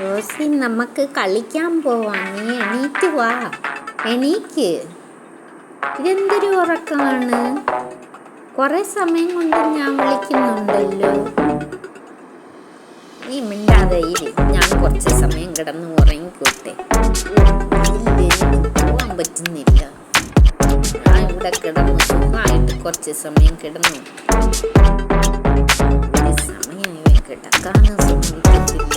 Rossi, നമുക്ക് കളിക്കാൻ പോവാം. നീ എണീറ്റ് വാ. എണീക്ക്. ഇതെന്തൊരു ഉറക്കമാണ്? കുറെ സമയം കൊണ്ട് ഞാൻ വിളിക്കുന്നുണ്ടല്ലോ. നീ മിണ്ടാതെ ഇരി. ഞാൻ കുറച്ച് സമയം കിടന്ന് ഉറങ്ങിക്കോട്ടെ. പോവാൻ പറ്റുന്നില്ല. ഞാൻ ഇവിടെ കിടന്ന് സുഖമായിട്ട് കുറച്ച് സമയം കിടന്നു. സമയം കിടക്കാനും സമ്മതിക്കത്തില്ല.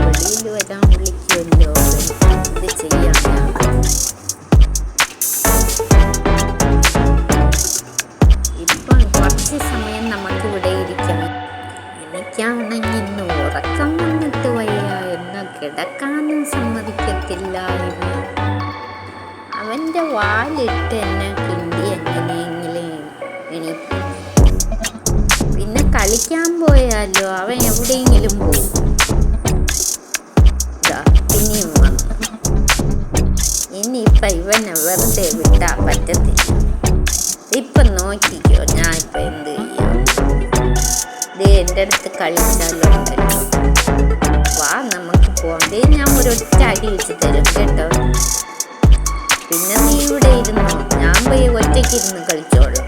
വെളിയിൽ വരാൻ വിളിക്കുമല്ലോ. ഇത് ചെയ്യാം. ഇപ്പം കുറച്ച് സമയം നമുക്കിവിടെ ഇരിക്കാം. എനിക്കാണെങ്കിൽ ഇന്ന് ഉറക്കം വന്നിട്ട് വയ്യ. എന്നെ കിടക്കാനും സമ്മതിക്കത്തില്ല. അവൻ്റെ വാലിട്ട് എന്നെ കിണ്ടി എങ്ങനെയെങ്കിലും എണീക്കും. പിന്നെ കളിക്കാൻ പോയാലോ അവൻ എവിടെയെങ്കിലും പോകും. പിന്നെയും വന്നു. ഇനിയിപ്പം ഇവനെ വെറുതെ വിട്ടാ പറ്റത്തില്ല. ഇപ്പം നോക്കിക്കോ, ഞാൻ ഇപ്പം എന്ത് ചെയ്യും. എൻ്റെ അടുത്ത് കളിച്ചാലുണ്ടല്ലോ. വാ, നമുക്ക് പോകണ്ടേ. ഞാൻ ഒരൊറ്റ അടി വെച്ച് തരും കേട്ടോ. പിന്നെ നീ ഇവിടെ ഇരുന്നോ, ഞാൻ പോയി ഒറ്റയ്ക്ക് ഇരുന്ന് കളിച്ചോളാം.